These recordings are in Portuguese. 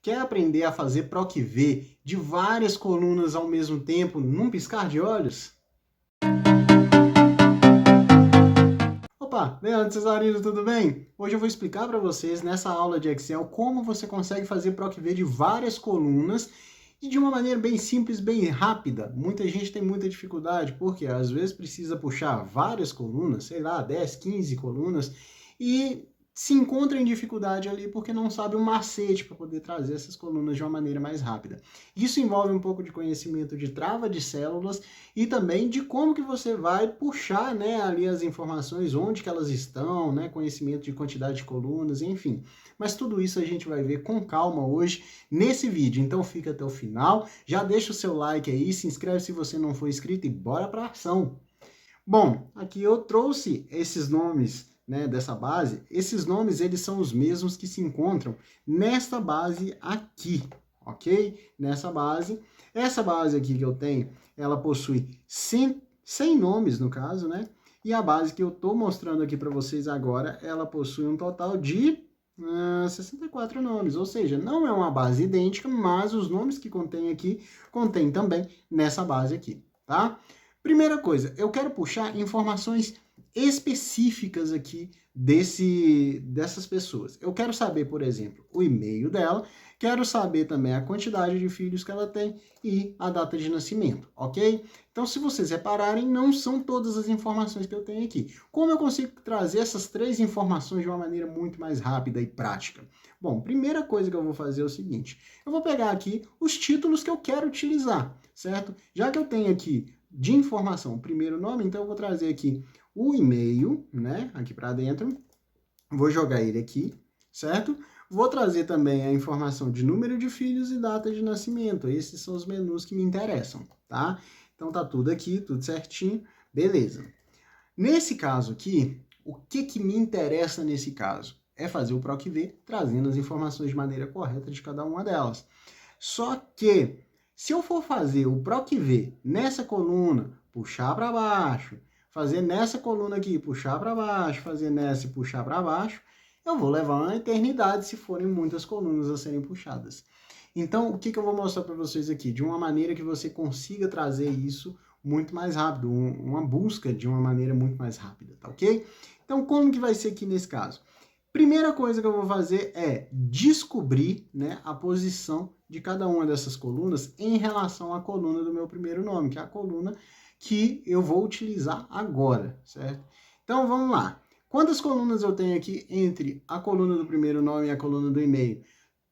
Quer aprender a fazer PROC-V de várias colunas ao mesmo tempo, num piscar de olhos? Opa, Leandro Cesarino, tudo bem? Hoje eu vou explicar para vocês, nessa aula de Excel, como você consegue fazer PROC-V de várias colunas e de uma maneira bem simples, bem rápida. Muita gente tem muita dificuldade, porque às vezes precisa puxar várias colunas, sei lá, 10, 15 colunas, e se encontra em dificuldade ali porque não sabe um macete para poder trazer essas colunas de uma maneira mais rápida. Isso envolve um pouco de conhecimento de trava de células e também de como que você vai puxar, né, ali as informações, onde que elas estão, né, conhecimento de quantidade de colunas, enfim. Mas tudo isso a gente vai ver com calma hoje nesse vídeo, então fica até o final, já deixa o seu like aí, se inscreve se você não for inscrito e bora para ação! Bom, aqui eu trouxe esses nomes, né, dessa base. Esses nomes, eles são os mesmos que se encontram nesta base aqui, ok? Nessa base. Essa base aqui que eu tenho, ela possui 100 nomes, no caso, né? E a base que eu estou mostrando aqui para vocês agora, ela possui um total de 64 nomes, ou seja, não é uma base idêntica, mas os nomes que contém aqui, contém também nessa base aqui, tá? Primeira coisa, eu quero puxar informações específicas aqui dessas pessoas. Eu quero saber, por exemplo, o e-mail dela, quero saber também a quantidade de filhos que ela tem e a data de nascimento, ok? Então, se vocês repararem, não são todas as informações que eu tenho aqui. Como eu consigo trazer essas 3 informações de uma maneira muito mais rápida e prática? Bom, primeira coisa que eu vou fazer é o seguinte, eu vou pegar aqui os títulos que eu quero utilizar, certo? Já que eu tenho aqui de informação, o primeiro nome, então eu vou trazer aqui o e-mail, né, aqui para dentro, vou jogar ele aqui, certo? Vou trazer também a informação de número de filhos e data de nascimento, esses são os menus que me interessam, tá? Então tá tudo aqui, tudo certinho, beleza. Nesse caso aqui, o que me interessa nesse caso? É fazer o PROC-V, trazendo as informações de maneira correta de cada uma delas. Só que, se eu for fazer o PROC-V nessa coluna, puxar para baixo, fazer nessa coluna aqui, puxar para baixo, fazer nessa e puxar para baixo, eu vou levar uma eternidade se forem muitas colunas a serem puxadas. Então, o que eu vou mostrar para vocês aqui? De uma maneira que você consiga trazer isso muito mais rápido, uma busca de uma maneira muito mais rápida, tá ok? Então, como que vai ser aqui nesse caso? Primeira coisa que eu vou fazer é descobrir, né, a posição de cada uma dessas colunas em relação à coluna do meu primeiro nome, que é a coluna que eu vou utilizar agora, certo? Então, vamos lá. Quantas colunas eu tenho aqui entre a coluna do primeiro nome e a coluna do e-mail?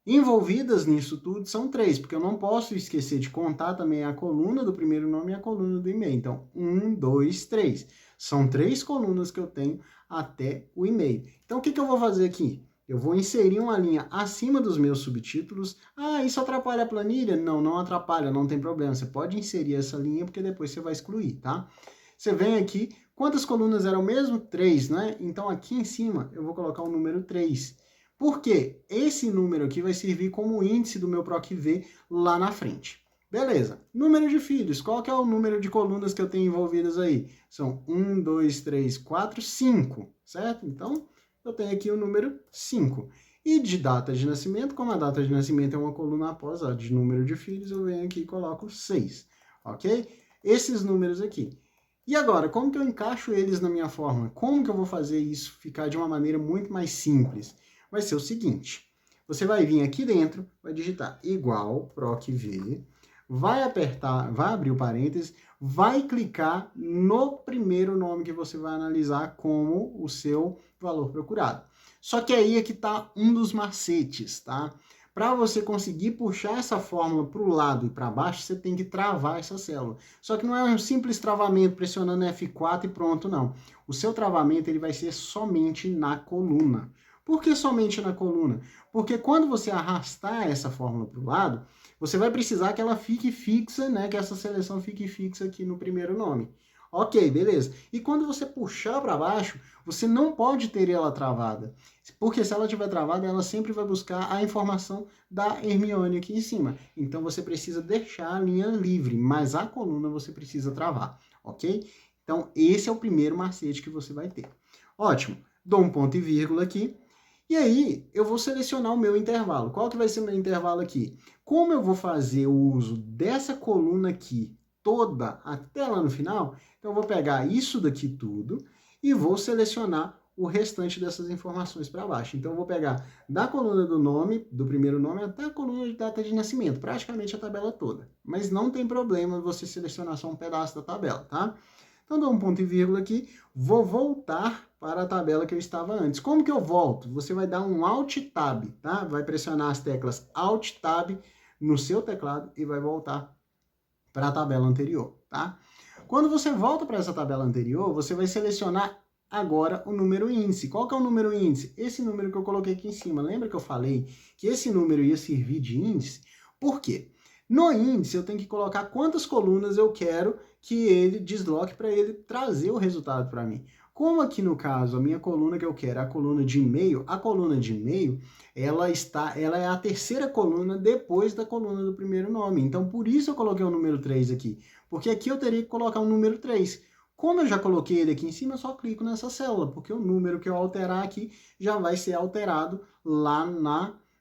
Envolvidas nisso tudo são 3, porque eu não posso esquecer de contar também a coluna do primeiro nome e a coluna do e-mail. Então, 1, 2, 3. São 3 colunas que eu tenho até o e-mail. Então, o que eu vou fazer aqui? Eu vou inserir uma linha acima dos meus subtítulos. Ah, isso atrapalha a planilha? Não, não atrapalha, não tem problema. Você pode inserir essa linha, porque depois você vai excluir, tá? Você vem aqui, quantas colunas eram mesmo? 3, né? Então, aqui em cima, eu vou colocar o número 3. Por quê? Esse número aqui vai servir como índice do meu PROC-V lá na frente. Beleza. Número de filhos. Qual que é o número de colunas que eu tenho envolvidas aí? São 1, 2, 3, 4, 5, certo? Então, eu tenho aqui o número 5. E de data de nascimento, como a data de nascimento é uma coluna após a de número de filhos, eu venho aqui e coloco 6, ok? Esses números aqui. E agora, como que eu encaixo eles na minha fórmula? Como que eu vou fazer isso ficar de uma maneira muito mais simples? Vai ser o seguinte, você vai vir aqui dentro, vai digitar igual PROC-V, vai apertar, vai abrir o parênteses, vai clicar no primeiro nome que você vai analisar como o seu valor procurado. Só que aí é que está um dos macetes, tá? Para você conseguir puxar essa fórmula para o lado e para baixo, você tem que travar essa célula. Só que não é um simples travamento pressionando F4 e pronto, não. O seu travamento ele vai ser somente na coluna. Por que somente na coluna? Porque quando você arrastar essa fórmula para o lado, você vai precisar que ela fique fixa, né? Que essa seleção fique fixa aqui no primeiro nome. Ok, beleza. E quando você puxar para baixo, você não pode ter ela travada. Porque se ela estiver travada, ela sempre vai buscar a informação da Hermione aqui em cima. Então você precisa deixar a linha livre, mas a coluna você precisa travar, ok? Então esse é o primeiro macete que você vai ter. Ótimo. Dou um ponto e vírgula aqui. E aí, eu vou selecionar o meu intervalo. Qual que vai ser o meu intervalo aqui? Como eu vou fazer o uso dessa coluna aqui toda até lá no final, então eu vou pegar isso daqui tudo e vou selecionar o restante dessas informações para baixo. Então eu vou pegar da coluna do nome, do primeiro nome, até a coluna de data de nascimento, praticamente a tabela toda. Mas não tem problema você selecionar só um pedaço da tabela, tá? Então dou um ponto e vírgula aqui, vou voltar para a tabela que eu estava antes. Como que eu volto? Você vai dar um Alt Tab, tá? Vai pressionar as teclas Alt Tab no seu teclado e vai voltar para a tabela anterior, tá? Quando você volta para essa tabela anterior, você vai selecionar agora o número índice. Qual que é o número índice? Esse número que eu coloquei aqui em cima. Lembra que eu falei que esse número ia servir de índice? Por quê? No índice, eu tenho que colocar quantas colunas eu quero que ele desloque para ele trazer o resultado para mim. Como aqui no caso, a minha coluna que eu quero é a coluna de e-mail, a coluna de e-mail, ela é a terceira coluna depois da coluna do primeiro nome. Então, por isso eu coloquei o número 3 aqui. Porque aqui eu teria que colocar o número 3. Como eu já coloquei ele aqui em cima, eu só clico nessa célula, porque o número que eu alterar aqui já vai ser alterado lá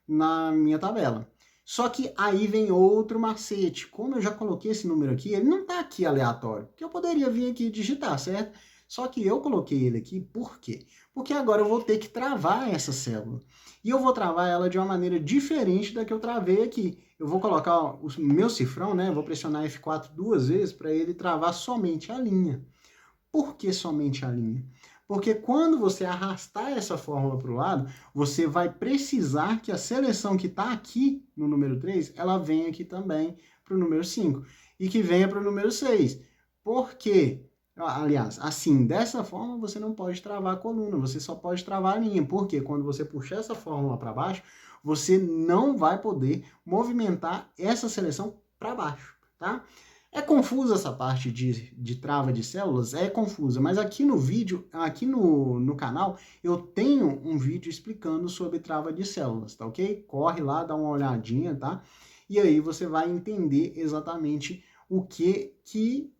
na minha tabela. Só que aí vem outro macete. Como eu já coloquei esse número aqui, ele não está aqui aleatório, porque eu poderia vir aqui e digitar, certo? Só que eu coloquei ele aqui, por quê? Porque agora eu vou ter que travar essa célula. E eu vou travar ela de uma maneira diferente da que eu travei aqui. Eu vou colocar o meu cifrão, né? Vou pressionar F4 duas vezes para ele travar somente a linha. Por que somente a linha? Porque quando você arrastar essa fórmula para o lado, você vai precisar que a seleção que está aqui no número 3, ela venha aqui também para o número 5. E que venha para o número 6. Por quê? Aliás, assim, dessa forma você não pode travar a coluna, você só pode travar a linha. Porque quando você puxar essa fórmula para baixo, você não vai poder movimentar essa seleção para baixo, tá? É confusa essa parte de trava de células? É confusa, mas aqui no vídeo, aqui no canal, eu tenho um vídeo explicando sobre trava de células, tá ok? Corre lá, dá uma olhadinha, tá? E aí você vai entender exatamente do que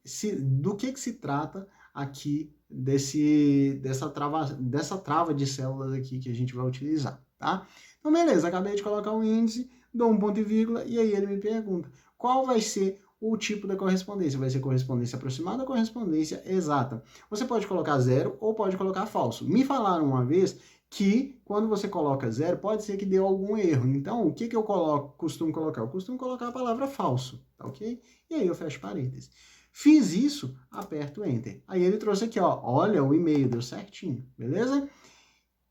se trata aqui dessa trava de células aqui que a gente vai utilizar, tá? Então, beleza, acabei de colocar um índice, dou um ponto e vírgula, e aí ele me pergunta qual vai ser o tipo da correspondência. Vai ser correspondência aproximada ou correspondência exata. Você pode colocar zero ou pode colocar falso. Me falaram uma vez que quando você coloca zero, pode ser que dê algum erro. Então, o que eu costumo colocar? Eu costumo colocar a palavra falso, tá ok? E aí eu fecho parênteses. Fiz isso, aperto Enter. Aí ele trouxe aqui, ó, olha o e-mail, deu certinho, beleza?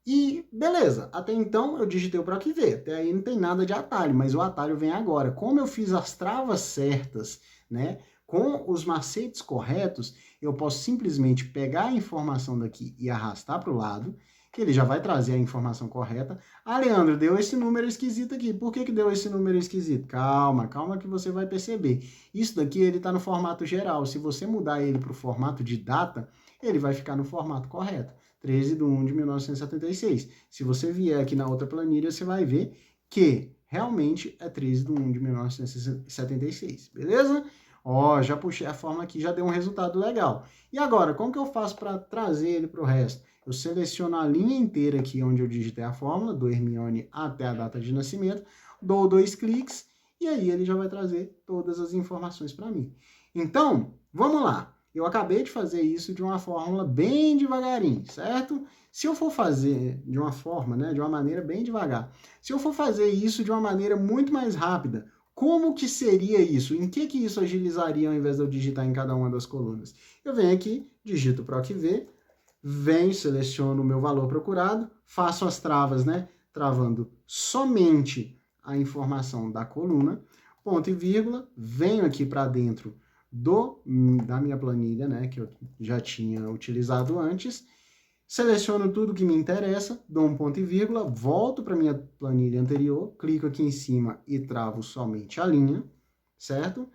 E beleza, até então eu digitei o PROC-V, até aí não tem nada de atalho, mas o atalho vem agora. Como eu fiz as travas certas, né, com os macetes corretos, eu posso simplesmente pegar a informação daqui e arrastar para o lado, que ele já vai trazer a informação correta. Ah, Leandro, deu esse número esquisito aqui. Por que deu esse número esquisito? Calma, calma que você vai perceber. Isso daqui ele está no formato geral. Se você mudar ele para o formato de data, ele vai ficar no formato correto. 13/1/1976. Se você vier aqui na outra planilha, você vai ver que realmente é 13/1/1976, beleza? Ó, já puxei a fórmula aqui, já deu um resultado legal. E agora, como que eu faço para trazer ele para o resto? Eu seleciono a linha inteira aqui onde eu digitei a fórmula, do Hermione até a data de nascimento, dou 2 cliques e aí ele já vai trazer todas as informações para mim. Então, vamos lá. Eu acabei de fazer isso de uma fórmula bem devagarinho, certo? Se eu for fazer de uma forma, né, de uma maneira bem devagar, se eu for fazer isso de uma maneira muito mais rápida, como que seria isso? Em que isso agilizaria ao invés de eu digitar em cada uma das colunas? Eu venho aqui, digito PROC-V, venho, seleciono o meu valor procurado, faço as travas, né, travando somente a informação da coluna, ponto e vírgula, venho aqui para dentro da minha planilha, né, que eu já tinha utilizado antes, seleciono tudo que me interessa, dou um ponto e vírgula, volto para minha planilha anterior, clico aqui em cima e travo somente a linha, certo?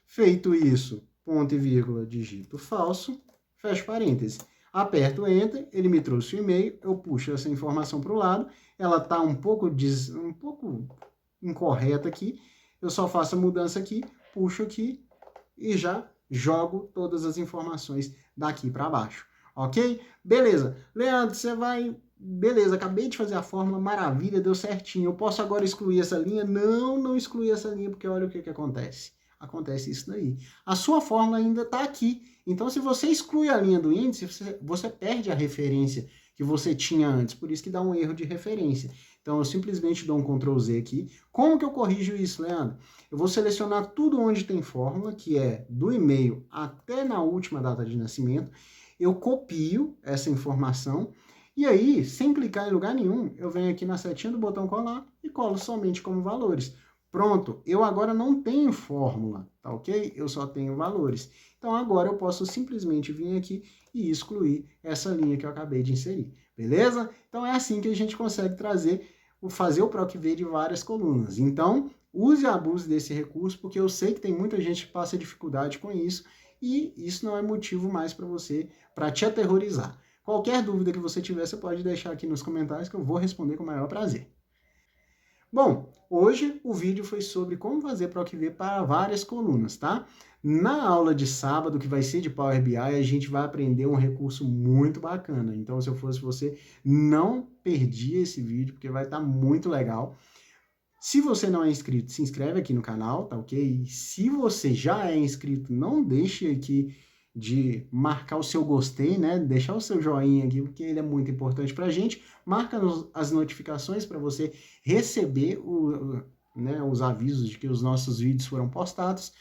Feito isso, ponto e vírgula, digito falso, fecho parênteses. Aperto Enter, ele me trouxe o e-mail, eu puxo essa informação para o lado, ela está um pouco incorreta aqui, eu só faço a mudança aqui, puxo aqui, e já jogo todas as informações daqui para baixo, ok? Beleza. Leandro, você vai beleza, acabei de fazer a fórmula, maravilha, deu certinho. Eu posso agora excluir essa linha? Não, não excluir essa linha, porque olha o que acontece. Acontece isso daí. A sua fórmula ainda está aqui. Então, se você exclui a linha do índice, você perde a referência que você tinha antes. Por isso que dá um erro de referência. Então, eu simplesmente dou um Ctrl Z aqui. Como que eu corrijo isso, Leandro? Eu vou selecionar tudo onde tem fórmula, que é do e-mail até na última data de nascimento. Eu copio essa informação. E aí, sem clicar em lugar nenhum, eu venho aqui na setinha do botão colar e colo somente como valores. Pronto, eu agora não tenho fórmula, tá ok? Eu só tenho valores. Então agora eu posso simplesmente vir aqui e excluir essa linha que eu acabei de inserir, beleza? Então é assim que a gente consegue fazer o PROC-V de várias colunas. Então, use e abuse desse recurso, porque eu sei que tem muita gente que passa dificuldade com isso, e isso não é motivo mais para você, para te aterrorizar. Qualquer dúvida que você tiver, você pode deixar aqui nos comentários que eu vou responder com o maior prazer. Bom, hoje o vídeo foi sobre como fazer PROC-V para várias colunas, tá? Na aula de sábado, que vai ser de Power BI, a gente vai aprender um recurso muito bacana. Então, se eu fosse você, não perdia esse vídeo, porque vai estar muito legal. Se você não é inscrito, se inscreve aqui no canal, tá ok? E se você já é inscrito, não deixe aqui de marcar o seu gostei, né? Deixar o seu joinha aqui, porque ele é muito importante pra gente. Marca as notificações para você receber os avisos de que os nossos vídeos foram postados.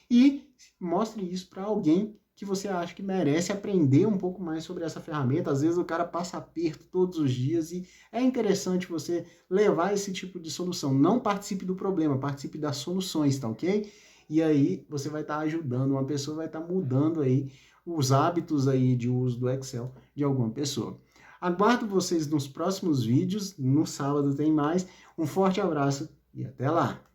E mostre isso para alguém que você acha que merece aprender um pouco mais sobre essa ferramenta. Às vezes o cara passa aperto todos os dias e é interessante você levar esse tipo de solução. Não participe do problema, participe das soluções, tá ok? E aí você vai estar ajudando uma pessoa, vai estar mudando aí os hábitos aí de uso do Excel de alguma pessoa. Aguardo vocês nos próximos vídeos, no sábado tem mais. Um forte abraço e até lá!